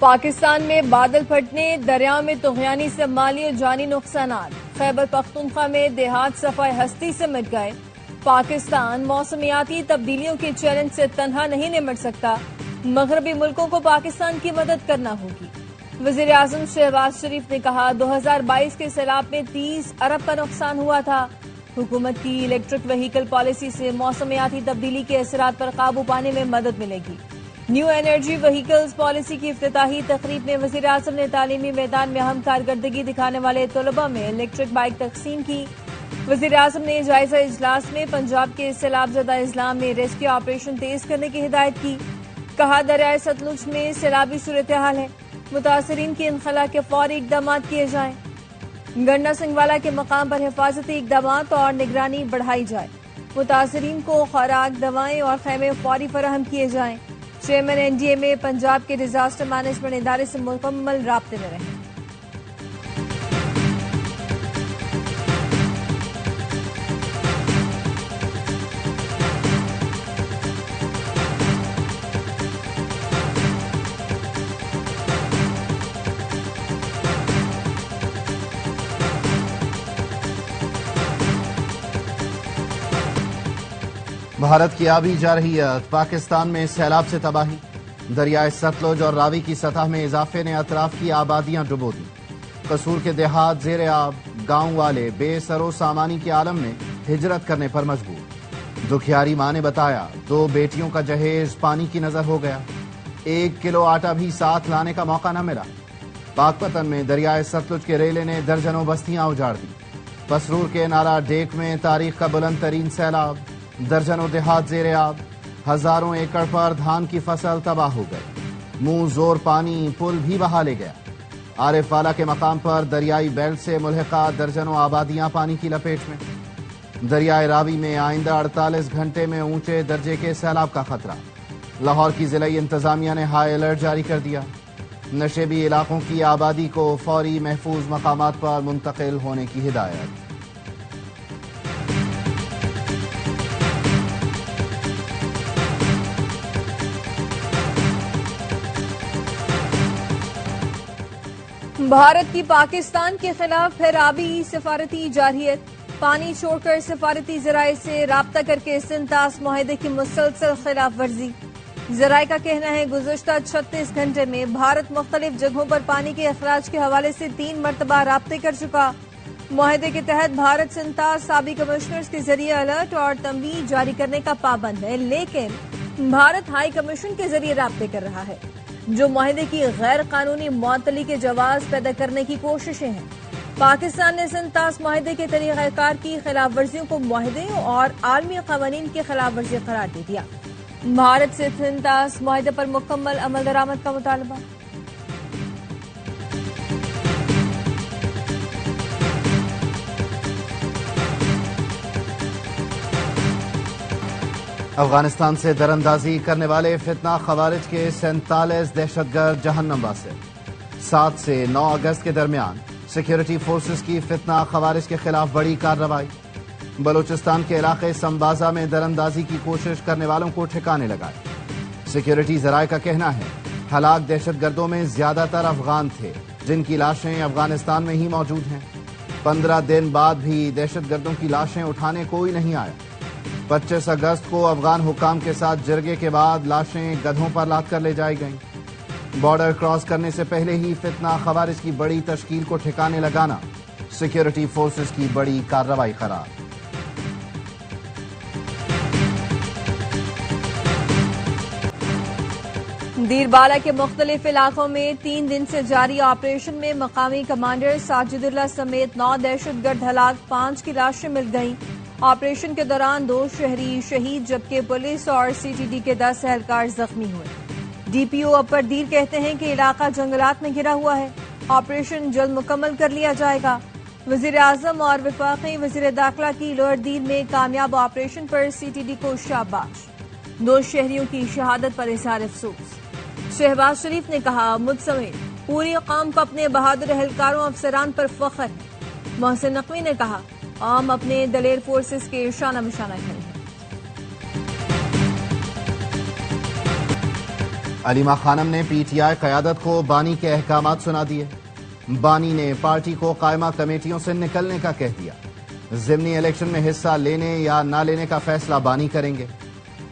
پاکستان میں بادل پھٹنے، دریا میں طغیانی سے مالی اور جانی نقصانات۔ خیبر پختونخوا میں دیہات صفائی ہستی سے مٹ گئے۔ پاکستان موسمیاتی تبدیلیوں کے چیلنج سے تنہا نہیں نمٹ سکتا، مغربی ملکوں کو پاکستان کی مدد کرنا ہوگی۔ وزیر اعظم شہباز شریف نے کہا 2022 کے سیلاب میں 30 ارب کا نقصان ہوا تھا۔ حکومت کی الیکٹرک وہیکل پالیسی سے موسمیاتی تبدیلی کے اثرات پر قابو پانے میں مدد ملے گی۔ نیو انرجی وہیکلز پالیسی کی افتتاحی تقریب میں وزیر اعظم نے تعلیمی میدان میں اہم کارکردگی دکھانے والے طلباء میں الیکٹرک بائیک تقسیم کی۔ وزیر اعظم نے جائزہ اجلاس میں پنجاب کے سیلاب زدہ اضلاع میں ریسکیو آپریشن تیز کرنے کی ہدایت کی۔ کہا دریائے ستلج میں سیلابی صورتحال ہے، متاثرین کی انخلاء کے فوری اقدامات کیے جائیں۔ گنڈا سنگوالا کے مقام پر حفاظتی اقدامات اور نگرانی بڑھائی جائے۔ متاثرین کو خوراک، دوائیں اور خیمے فوری فراہم کیے جائیں۔ چیئرمین این ڈی اے میں پنجاب کے ڈیزاسٹر مینجمنٹ ادارے سے مکمل رابطے میں رہیں۔ بھارت کی آبی جارحیت، پاکستان میں سیلاب سے تباہی، دریائے ستلج اور راوی کی سطح میں اضافے نے اطراف کی آبادیاں ڈبو دی۔ قصور کے دیہات زیر آب، گاؤں والے بے سر و سامانی کے عالم میں ہجرت کرنے پر مجبور۔ دکھیاری ماں نے بتایا 2 بیٹیوں کا جہیز پانی کی نظر ہو گیا، 1 کلو آٹا بھی ساتھ لانے کا موقع نہ ملا۔ پاک پتن میں دریائے ستلج کے ریلے نے درجنوں بستیاں اجاڑ دی۔ پسرور کے نارا ڈیک میں تاریخ کا بلند ترین سیلاب، درجنوں دیہات زیر آب، ہزاروں ایکڑ پر دھان کی فصل تباہ ہو گئی۔ منہ زور پانی، پل بھی بہا لے گیا۔ عارف والا کے مقام پر دریائی بیلٹ سے ملحقہ درجنوں آبادیاں پانی کی لپیٹ میں۔ دریائے راوی میں آئندہ 48 گھنٹے میں اونچے درجے کے سیلاب کا خطرہ۔ لاہور کی ضلعی انتظامیہ نے ہائی الرٹ جاری کر دیا۔ نشیبی علاقوں کی آبادی کو فوری محفوظ مقامات پر منتقل ہونے کی ہدایت۔ بھارت کی پاکستان کے خلاف پھر آبی سفارتی جارحیت، پانی چھوڑ کر سفارتی ذرائع سے رابطہ کر کے سنتاس معاہدے کی مسلسل خلاف ورزی۔ ذرائع کا کہنا ہے گزشتہ 36 گھنٹے میں بھارت مختلف جگہوں پر پانی کے اخراج کے حوالے سے 3 مرتبہ رابطے کر چکا۔ معاہدے کے تحت بھارت سنتاس سابق کمشنرز کے ذریعے الرٹ اور تنبیہ جاری کرنے کا پابند ہے، لیکن بھارت ہائی کمیشن کے ذریعے رابطے کر رہا ہے، جو معاہدے کی غیر قانونی معطلی کے جواز پیدا کرنے کی کوششیں ہیں۔ پاکستان نے سنتاس معاہدے کے طریقہ کار کی خلاف ورزیوں کو معاہدے اور عالمی قوانین کی خلاف ورزی قرار دے دیا۔ بھارت سے سنتاس معاہدے پر مکمل عمل درآمد کا مطالبہ۔ افغانستان سے دراندازی کرنے والے فتنہ خوارج کے 47 دہشت گرد جہنم واسے۔ 7 سے 9 اگست کے درمیان سیکیورٹی فورسز کی فتنہ خوارج کے خلاف بڑی کارروائی۔ بلوچستان کے علاقے سمبازا میں دراندازی کی کوشش کرنے والوں کو ٹھکانے لگائے۔ سیکیورٹی ذرائع کا کہنا ہے ہلاک دہشت گردوں میں زیادہ تر افغان تھے، جن کی لاشیں افغانستان میں ہی موجود ہیں۔ 15 دن بعد بھی دہشت گردوں کی لاشیں اٹھانے کوئی نہیں آیا۔ 25 اگست کو افغان حکام کے ساتھ جرگے کے بعد لاشیں گدھوں پر لاد کر لے جائی گئیں۔ بارڈر کراس کرنے سے پہلے ہی فتنہ خوارج کی بڑی تشکیل کو ٹھکانے لگانا سیکیورٹی فورسز کی بڑی کارروائی قرار۔ دیر بالا کے مختلف علاقوں میں 3 دن سے جاری آپریشن میں مقامی کمانڈر ساجد اللہ سمیت 9 دہشت گرد ہلاک، 5 کی لاشیں مل گئیں۔ آپریشن کے دوران 2 شہری شہید جبکہ پولیس اور سی ٹی ڈی کے 10 اہلکار زخمی ہوئے۔ ڈی پی او اپر دیر کہتے ہیں کہ علاقہ جنگلات میں گھرا ہوا ہے، آپریشن جلد مکمل کر لیا جائے گا۔ وزیر اعظم اور وفاقی وزیر داخلہ کی لوئر دیر میں کامیاب آپریشن پر سی ٹی ڈی کو شاباش، 2 شہریوں کی شہادت پر اظہار افسوس۔ شہباز شریف نے کہا مجھ سمیت پوری قوم کو اپنے بہادر اہلکاروں افسران پر فخر ہے۔ محسن نقوی نے کہا عام اپنے دلیر فورسز کے شانہ بشانہ کھڑے ہیں۔ علیمہ خانم نے پی ٹی آئی قیادت کو بانی کے احکامات سنا دیے۔ بانی نے پارٹی کو قائمہ کمیٹیوں سے نکلنے کا کہہ دیا۔ ضمنی الیکشن میں حصہ لینے یا نہ لینے کا فیصلہ بانی کریں گے۔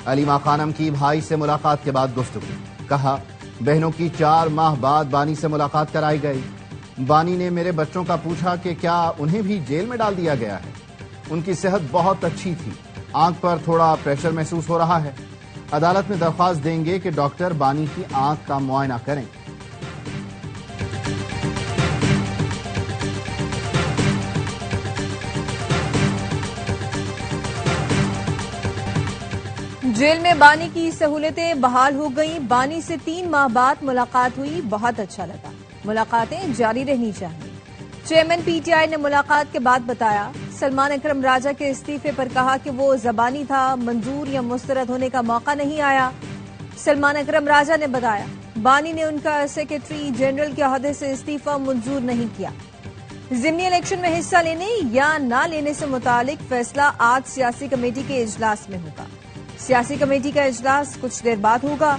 علیمہ خانم کی بھائی سے ملاقات کے بعد گفتگو، کہا بہنوں کی 4 ماہ بعد بانی سے ملاقات کرائی گئی۔ بانی نے میرے بچوں کا پوچھا کہ کیا انہیں بھی جیل میں ڈال دیا گیا ہے۔ ان کی صحت بہت اچھی تھی، آنکھ پر تھوڑا پریشر محسوس ہو رہا ہے۔ عدالت میں درخواست دیں گے کہ ڈاکٹر بانی کی آنکھ کا معائنہ کریں۔ جیل میں بانی کی سہولتیں بحال ہو گئیں۔ بانی سے 3 ماہ بعد ملاقات ہوئی، بہت اچھا لگا۔ ملاقاتیں جاری رہنی چاہیے۔ چیئرمین پی ٹی آئی نے ملاقات کے بعد بتایا، سلمان اکرم راجہ کے استعفے پر کہا کہ وہ زبانی تھا، منظور یا مسترد ہونے کا موقع نہیں آیا۔ سلمان اکرم راجہ نے بتایا بانی نے ان کا سیکرٹری جنرل کے عہدے سے استعفی منظور نہیں کیا۔ ضمنی الیکشن میں حصہ لینے یا نہ لینے سے متعلق فیصلہ آج سیاسی کمیٹی کے اجلاس میں ہوگا۔ سیاسی کمیٹی کا اجلاس کچھ دیر بعد ہوگا۔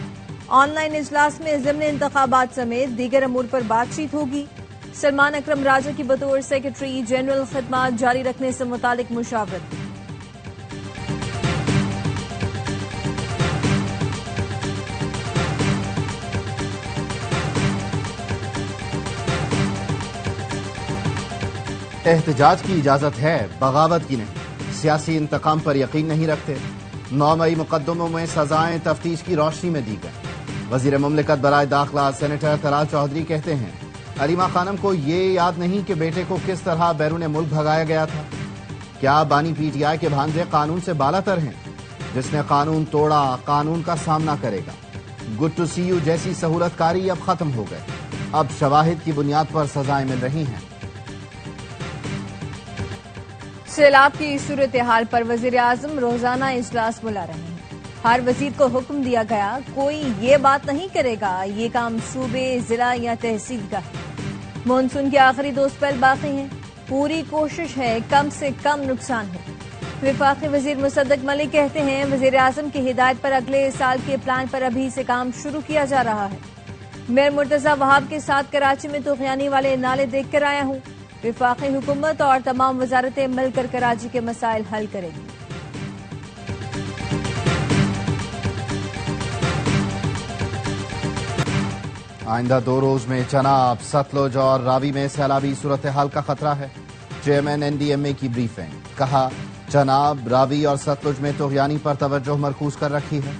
آن لائن اجلاس میں ضمن انتخابات سمیت دیگر امور پر بات چیت ہوگی۔ سلمان اکرم راجہ کی بطور سیکرٹری جنرل خدمات جاری رکھنے سے متعلق مشاورت۔ احتجاج کی اجازت ہے، بغاوت کی نہیں۔ سیاسی انتقام پر یقین نہیں رکھتے۔ 9 مئی مقدموں میں سزائیں تفتیش کی روشنی میں دی گئیں۔ وزیر مملکت برائے داخلہ سینیٹر طلال چودھری کہتے ہیں علیمہ خانم کو یہ یاد نہیں کہ بیٹے کو کس طرح بیرون ملک بھگایا گیا تھا۔ کیا بانی پی ٹی آئی کے بھانجے قانون سے بالا تر ہیں؟ جس نے قانون توڑا قانون کا سامنا کرے گا۔ گڈ ٹو سی یو جیسی سہولت کاری اب ختم ہو گئے، اب شواہد کی بنیاد پر سزائیں مل رہی ہیں۔ سیلاب کی صورتحال پر وزیر اعظم روزانہ اجلاس بلا رہے ہیں۔ ہر وزیر کو حکم دیا گیا، کوئی یہ بات نہیں کرے گا یہ کام صوبے، ضلع یا تحصیل کا ہے۔ مانسون کے آخری 2 اسپیل باقی ہیں، پوری کوشش ہے کم سے کم نقصان ہو۔ وفاقی وزیر مصدق ملک کہتے ہیں وزیر اعظم کی ہدایت پر اگلے سال کے پلان پر ابھی سے کام شروع کیا جا رہا ہے۔ میئر مرتضی وہاب کے ساتھ کراچی میں طغیانی والے نالے دیکھ کر آیا ہوں۔ وفاقی حکومت اور تمام وزارتیں مل کر کراچی کے مسائل حل کریں گی۔ آئندہ 2 روز میں چناب، ستلج اور راوی میں سیلابی صورتحال کا خطرہ ہے۔ چیئرمین این ڈی ایم اے کی بریفنگ، کہا چناب، راوی اور ستلج میں طغیانی پر توجہ مرکوز کر رکھی ہے۔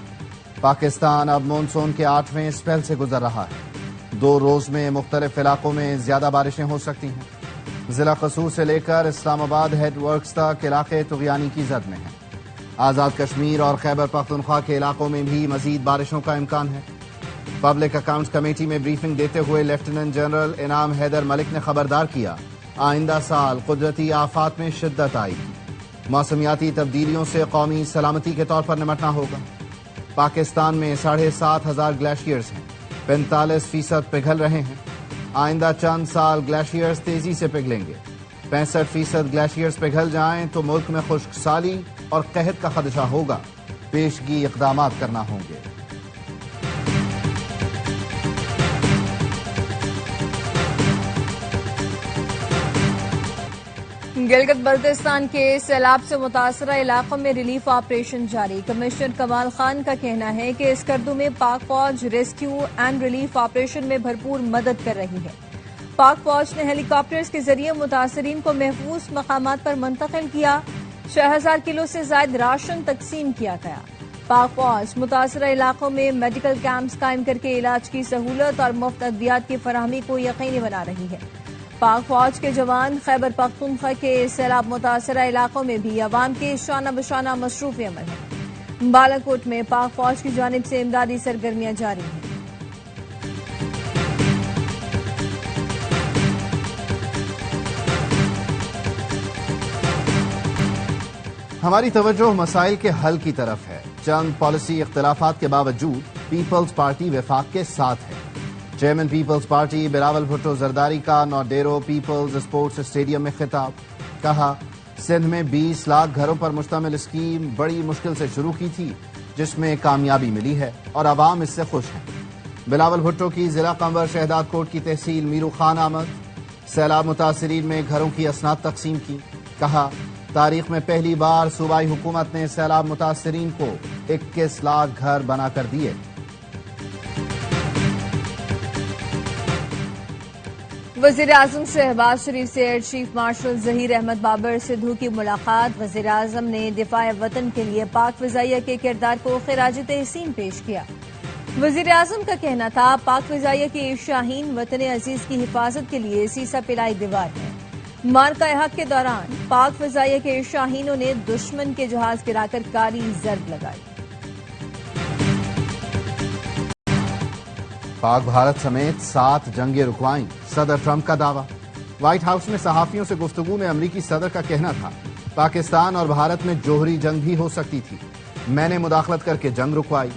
پاکستان اب مانسون کے 8ویں اسپیل سے گزر رہا ہے۔ 2 روز میں مختلف علاقوں میں زیادہ بارشیں ہو سکتی ہیں۔ ضلع قصور سے لے کر اسلام آباد ہیڈ ورکس تک علاقے طغیانی کی زد میں ہیں۔ آزاد کشمیر اور خیبر پختونخوا کے علاقوں میں بھی مزید بارشوں کا امکان ہے۔ پبلک اکاؤنٹس کمیٹی میں بریفنگ دیتے ہوئے لیفٹیننٹ جنرل انعام حیدر ملک نے خبردار کیا، آئندہ سال قدرتی آفات میں شدت آئے گی۔ موسمیاتی تبدیلیوں سے قومی سلامتی کے طور پر نمٹنا ہوگا۔ پاکستان میں 7,500 گلیشیئرز ہیں، 45% پگھل رہے ہیں۔ آئندہ چند سال گلیشیئرز تیزی سے پگھلیں گے۔ 65% گلیشیئرز پگھل جائیں تو ملک میں خشک سالی اور قحط کا خدشہ ہوگا۔ پیشگی اقدامات کرنا ہوں گے۔ گلگت بلتستان کے سیلاب سے متاثرہ علاقوں میں ریلیف آپریشن جاری۔ کمشنر کمال خان کا کہنا ہے کہ اسکردو میں پاک فوج ریسکیو اینڈ ریلیف آپریشن میں بھرپور مدد کر رہی ہے۔ پاک فوج نے ہیلی کاپٹرز کے ذریعے متاثرین کو محفوظ مقامات پر منتقل کیا۔ 6,000 کلو سے زائد راشن تقسیم کیا گیا۔ پاک فوج متاثرہ علاقوں میں میڈیکل کیمپس قائم کر کے علاج کی سہولت اور مفت ادویات کی فراہمی کو یقینی بنا رہی ہے۔ پاک فوج کے جوان خیبر پختونخوا کے سیلاب متاثرہ علاقوں میں بھی عوام کے شانہ بشانہ مصروف عمل ہیں۔ بالاکوٹ میں پاک فوج کی جانب سے امدادی سرگرمیاں جاری ہیں۔ ہماری توجہ مسائل کے حل کی طرف ہے۔ چند پالیسی اختلافات کے باوجود پیپلز پارٹی وفاق کے ساتھ ہے۔ چیئرمین پیپلز پارٹی بلاول بھٹو زرداری کا نوڈیرو پیپلز اسپورٹس اسٹیڈیم میں خطاب، کہا سندھ میں 20 لاکھ گھروں پر مشتمل اسکیم بڑی مشکل سے شروع کی تھی، جس میں کامیابی ملی ہے اور عوام اس سے خوش ہیں۔ بلاول بھٹو کی ضلع قنور شہداد کوٹ کی تحصیل میرو خان آمد، سیلاب متاثرین میں گھروں کی اسناد تقسیم کی، کہا تاریخ میں پہلی بار صوبائی حکومت نے سیلاب متاثرین کو 21 لاکھ گھر بنا کر دیے۔ وزیراعظم شہباز شریف سے air chief marshal Zaheer Ahmed Babar Sidhu کی ملاقات۔ وزیراعظم نے دفاع وطن کے لیے پاک فضائیہ کے کردار کو خراج تحسین پیش کیا۔ وزیراعظم کا کہنا تھا پاک فضائیہ کے شاہین وطن عزیز کی حفاظت کے لیے سیسا پلائی دیوار ہے۔ مارکہ حق کے دوران پاک فضائیہ کے شاہینوں نے دشمن کے جہاز گرا کر کاری ضرب لگائی۔ پاک بھارت سمیت 7 جنگیں رکوائیں، صدر ٹرمپ کا دعویٰ۔ وائٹ ہاؤس میں صحافیوں سے گفتگو میں امریکی صدر کا کہنا تھا پاکستان اور بھارت میں جوہری جنگ بھی ہو سکتی تھی، میں نے مداخلت کر کے جنگ رکوائی،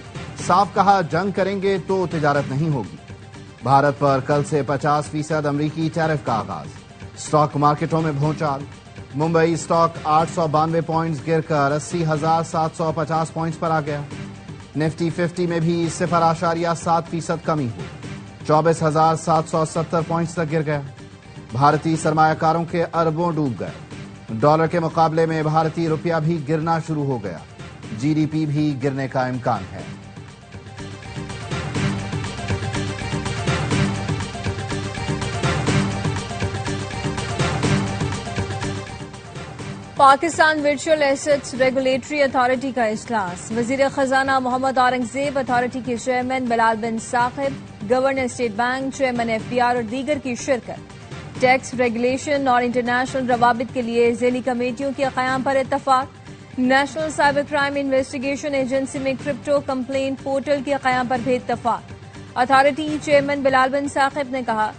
صاف کہا جنگ کریں گے تو تجارت نہیں ہوگی۔ بھارت پر کل سے 50% امریکی ٹیرف کا آغاز، اسٹاک مارکیٹوں میں بھونچال، ممبئی اسٹاک 892 پوائنٹس گر کر 80,750 پوائنٹس پر آ گیا، نفٹی 50 میں بھی 0.7% کمی ہوئی، 24,770 پوائنٹس تک گر گیا۔ بھارتی سرمایہ کاروں کے اربوں ڈوب گئے، ڈالر کے مقابلے میں بھارتی روپیہ بھی گرنا شروع ہو گیا، جی ڈی پی بھی گرنے کا امکان ہے۔ Pakistan virtual assets regulatory authority کا اجلاس، وزیر خزانہ محمد اورنگزیب، اتھارٹی کے chairman Bilal bin Saqib, governor state bank, chairman F B R اور دیگر کی شرکت۔ ٹیکس ریگولیشن اور انٹرنیشنل روابط کے لیے ذیلی کمیٹیوں کے قیام پر اتفاق۔ National cyber crime investigation agency میں کرپٹو کمپلینٹ پورٹل کے قیام پر بھی اتفاق۔ اتھارٹی چیئرمین بلال بن ثاقب نے کہا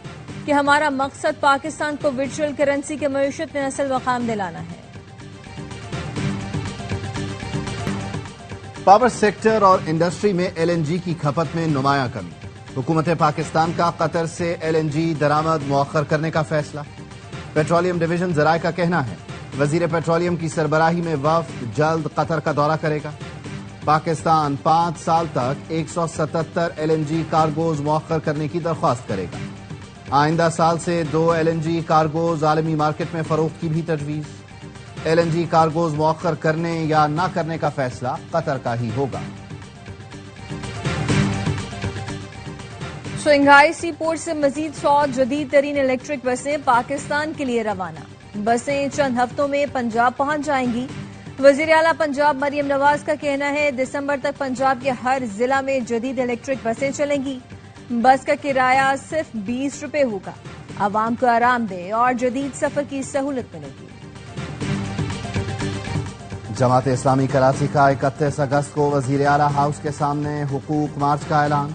کہ ہمارا مقصد پاکستان کو ورچوئل کرنسی کے معیشت میں اصل مقام دلانا ہے۔ پاور سیکٹر اور انڈسٹری میں ایل این جی کی کھپت میں نمایاں کمی، حکومت پاکستان کا قطر سے ایل این جی درآمد مؤخر کرنے کا فیصلہ۔ پیٹرولیم ڈویژن ذرائع کا کہنا ہے وزیر پیٹرولیم کی سربراہی میں وفد جلد قطر کا دورہ کرے گا۔ پاکستان 5 سال تک 177 ایل این جی کارگوز مؤخر کرنے کی درخواست کرے گا۔ آئندہ سال سے 2 ایل این جی کارگوز عالمی مارکیٹ میں فروخت کی بھی تجویز۔ ایل این جی کارگوز مؤخر کرنے یا نہ کرنے کا فیصلہ قطر کا ہی ہوگا۔ شنگھائی سی پورٹ سے مزید 100 جدید ترین الیکٹرک بسیں پاکستان کے لیے روانہ، بسیں چند ہفتوں میں پنجاب پہنچ جائیں گی۔ وزیر اعلیٰ پنجاب مریم نواز کا کہنا ہے دسمبر تک پنجاب کے ہر ضلع میں جدید الیکٹرک بسیں چلیں گی۔ بس کا کرایہ صرف 20 روپے ہوگا، عوام کو آرام دہ اور جدید سفر کی سہولت ملے گی۔ جماعت اسلامی کراچی کا 31 اگست کو وزیر اعلیٰ ہاؤس کے سامنے حقوق مارچ کا اعلان۔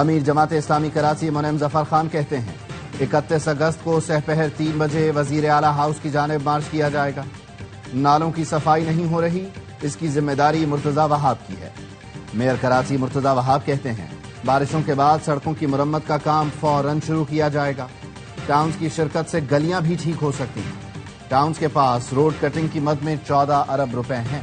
امیر جماعت اسلامی کراچی منعم ظفر خان کہتے ہیں 31 اگست کو سحپہر 3 بجے وزیر اعلیٰ ہاؤس کی جانب مارچ کیا جائے گا۔ نالوں کی صفائی نہیں ہو رہی، اس کی ذمہ داری مرتضی وہاب کی ہے۔ میئر کراچی مرتضی وہاب کہتے ہیں بارشوں کے بعد سڑکوں کی مرمت کا کام فوراً شروع کیا جائے گا۔ ٹاؤنز کی شرکت سے گلیاں بھی ٹھیک ہو سکتی ہیں۔ ٹاؤنز کے پاس روڈ کٹنگ کی مد میں 14 ارب روپے ہیں۔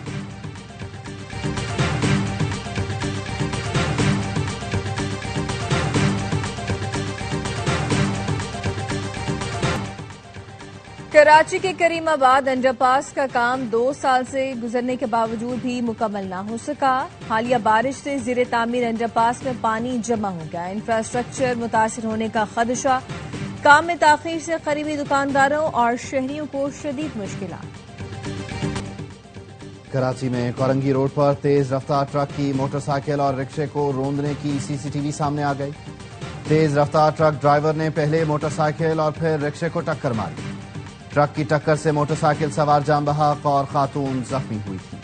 کراچی کے کریم آباد انڈر پاس کا کام 2 سال سے گزرنے کے باوجود بھی مکمل نہ ہو سکا۔ حالیہ بارش سے زیر تعمیر انڈر پاس میں پانی جمع ہو گیا، انفراسٹرکچر متاثر ہونے کا خدشہ۔ کام میں تاخیر سے قریبی دکانداروں اور شہریوں کو شدید مشکلات۔ کراچی میں کورنگی روڈ پر تیز رفتار ٹرک کی موٹر سائیکل اور رکشے کو روندنے کی سی سی ٹی وی سامنے آ گئی۔ تیز رفتار ٹرک ڈرائیور نے پہلے موٹر سائیکل اور پھر رکشے کو ٹکر ماری۔ ٹرک کی ٹکر سے موٹر سائیکل سوار جاں بحق اور خاتون زخمی ہوئی تھی۔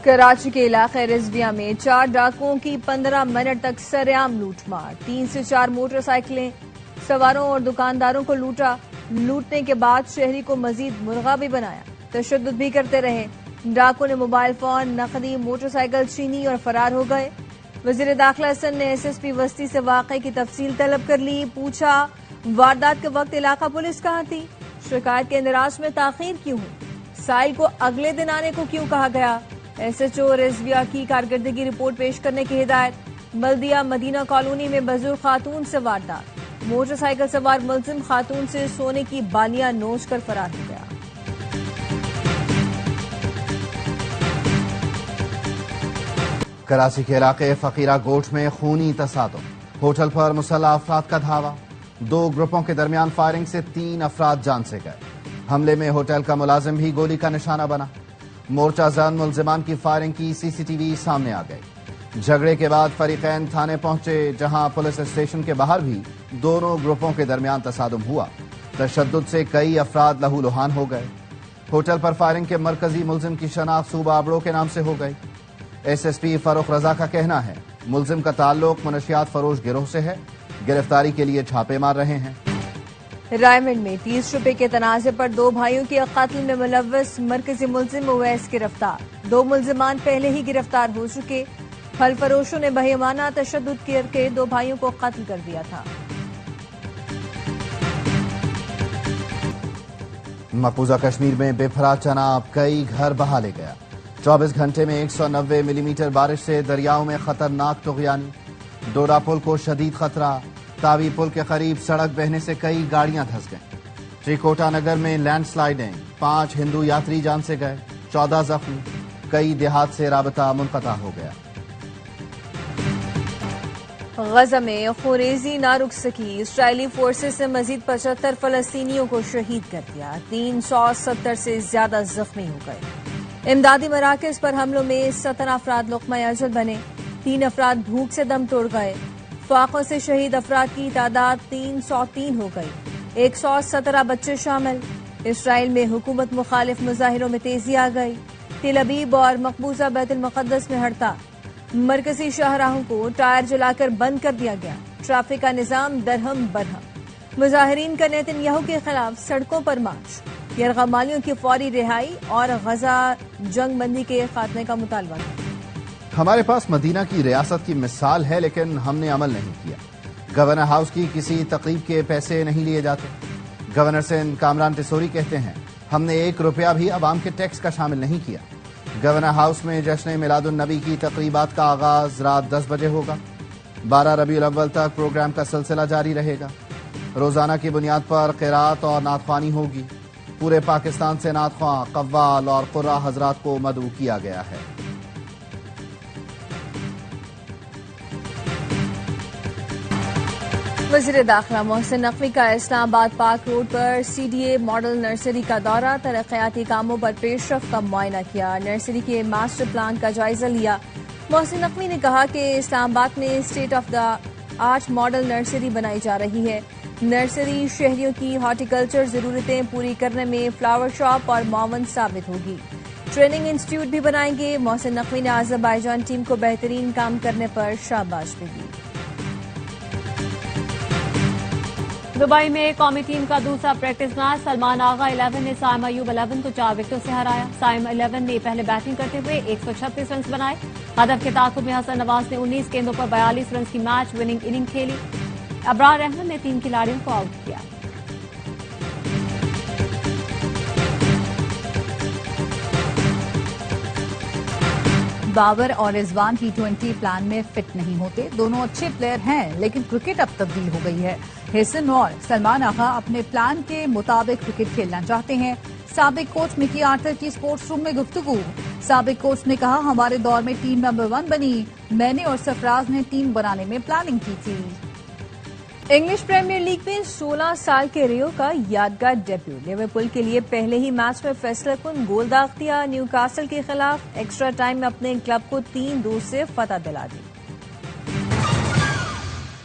کراچی کے علاقے رضویہ میں 4 ڈاکوؤں کی 15 منٹ تک سرعام لوٹ مار، 3 سے 4 موٹر سائیکلیں سواروں اور دکانداروں کو لوٹا۔ لوٹنے کے بعد شہری کو مزید مرغا بھی بنایا، تشدد بھی کرتے رہے۔ ڈاکو نے موبائل فون، نقدی، موٹر سائیکل چھینی اور فرار ہو گئے۔ وزیر داخلہ حسن نے ایس ایس پی وسطی سے واقعے کی تفصیل طلب کر لی، پوچھا واردات کے وقت علاقہ پولیس کہاں تھی، شکایت کے اندراج میں تاخیر کیوں ہوئی۔ سائل کو اگلے دن آنے کو کیوں کہا گیا؟ ایس ایچ او رضویہ کی کارکردگی رپورٹ پیش کرنے کی ہدایت۔ بلدیہ مدینہ کالونی میں بزرگ خاتون سے واردات، موٹر سائیکل سوار ملزم خاتون سے سونے کی بالیاں نوچ کر فرار ہو گیا۔ کراچی کے علاقے فقیرہ گوٹھ میں خونی تصادم، ہوٹل پر مسلح افراد کا دھاوا، 2 گروپوں کے درمیان فائرنگ سے 3 افراد جان سے گئے۔ حملے میں ہوٹل کا ملازم بھی گولی کا نشانہ بنا۔ مورچہ زن ملزمان کی فائرنگ کی سی سی ٹی وی سامنے آ گئی۔ جھگڑے کے بعد فریقین تھانے پہنچے، جہاں پولیس اسٹیشن کے باہر بھی دونوں گروپوں کے درمیان تصادم ہوا۔ تشدد سے کئی افراد لہو لہان ہو گئے۔ ہوٹل پر فائرنگ کے مرکزی ملزم کی شناخت صوبہ ابڑو کے نام سے ہو گئی۔ ایس ایس پی فاروق رضا کا کہنا ہے ملزم کا تعلق منشیات فروش گروہ سے ہے، گرفتاری کے لیے چھاپے مار رہے ہیں۔ رائمنڈ میں 30 روپے کے تنازع پر 2 بھائیوں کے قتل میں ملوث مرکزی ملزم اویس گرفتار۔ 2 ملزمان پہلے ہی گرفتار ہو چکے۔ پھل فروشوں نے بہیمانہ تشدد کر کے 2 بھائیوں کو قتل کر دیا تھا۔ مقبوضہ کشمیر میں بپھرا چناب، کئی گھر بہا لے گیا۔ 24 گھنٹے میں 190 ملی میٹر بارش سے دریاؤں میں خطرناک طغیانی۔ ڈوڈا پل کو شدید خطرہ، تاوی پل کے قریب سڑک بہنے سے کئی گاڑیاں دھس گئیں۔ ٹریکوٹا نگر میں لینڈ سلائیڈنگ، 5 ہندو یاتری جان سے گئے، 14 زخمی، کئی دیہات سے رابطہ منقطع ہو گیا۔ غزہ میں خوریزی نہ رک سکی، اسرائیلی فورسز نے مزید 75 فلسطینیوں کو شہید کر دیا، 370 سے زیادہ زخمی ہو گئے۔ امدادی مراکز پر حملوں میں 17 افراد لقمہ اجل بنے، 3 افراد بھوک سے دم توڑ گئے۔ فاقوں سے شہید افراد کی تعداد 303 ہو گئی، 117 بچے شامل۔ اسرائیل میں حکومت مخالف مظاہروں میں تیزی آ گئی، تل ابیب اور مقبوضہ بیت المقدس میں ہڑتال، مرکزی شاہراہوں کو ٹائر جلا کر بند کر دیا گیا، ٹریفک کا نظام درہم برہم۔ مظاہرین کا نیتن یاہو کے خلاف سڑکوں پر مارچ، یرغمالیوں کی فوری رہائی اور غزہ جنگ بندی کے خاتمے کا مطالبہ۔ ہمارے پاس مدینہ کی ریاست کی مثال ہے، لیکن ہم نے عمل نہیں کیا۔ گورنر ہاؤس کی کسی تقریب کے پیسے نہیں لیے جاتے۔ گورنر سندھ کامران ٹیسوری کہتے ہیں ہم نے 1 روپیہ بھی عوام کے ٹیکس کا شامل نہیں کیا۔ گورنر ہاؤس میں جشن میلاد النبی کی تقریبات کا آغاز رات 10 بجے ہوگا، 12 ربیع الاول تک پروگرام کا سلسلہ جاری رہے گا۔ روزانہ کی بنیاد پر قرات اور نعت خوانی ہوگی۔ پورے پاکستان سے نعت خواں، قوال اور قراء حضرات کو مدعو کیا گیا ہے۔ وزیر داخلہ محسن نقوی کا اسلام آباد پارک روڈ پر C D A model nursery کا دورہ، ترقیاتی کاموں پر پیش رفت کا معائنہ کیا، نرسری کے ماسٹر پلان کا جائزہ لیا۔ محسن نقوی نے کہا کہ اسلام آباد میں state of the art model nursery بنائی جا رہی ہے۔ نرسری شہریوں کی ہارٹیکلچر ضرورتیں پوری کرنے میں فلاور شاپ اور معاون ثابت ہوگی۔ ٹریننگ انسٹیٹیوٹ بھی بنائیں گے۔ محسن نقوی نے آذربائیجان ٹیم کو بہترین کام کرنے پر شاباش بھی دی۔ دبئی میں قومی ٹیم کا دوسرا پریکٹس میچ، سلمان آغا 11 نے سائم ایوب 11 کو 4 وکٹوں سے ہرایا۔ سائم 11 نے پہلے بیٹنگ کرتے ہوئے 136 رنز بنائے۔ ہدف کے تعاقب میں حسن نواز نے 19 گیندوں پر 42 رنز کی میچ وننگ اننگ کھیلی۔ ابرار احمد نے 3 کھلاڑیوں کو آؤٹ کیا۔ بابر اور رضوان T20 پلان میں فٹ نہیں ہوتے، دونوں اچھے پلیئر ہیں لیکن کرکٹ اب تبدیل ہو گئی ہے۔ حسن اور سلمان آغا اپنے پلان کے مطابق کرکٹ کھیلنا چاہتے ہیں۔ سابق کوچ مکی آرتھر کی سپورٹس روم میں گفتگو، سابق کوچ نے کہا ہمارے دور میں ٹیم نمبر 1 بنی، میں نے اور سرفراز نے ٹیم بنانے میں پلاننگ کی تھی۔ انگلش پریمیئر لیگ میں 16 سال کے ریو کا یادگار ڈیبیو، لیورپول کے لیے پہلے ہی میچ میں فیصلہ کن گول داغ دیا، نیو کاسل کے خلاف ایکسٹرا ٹائم میں اپنے کلب کو 3-2 سے فتح دلا دی۔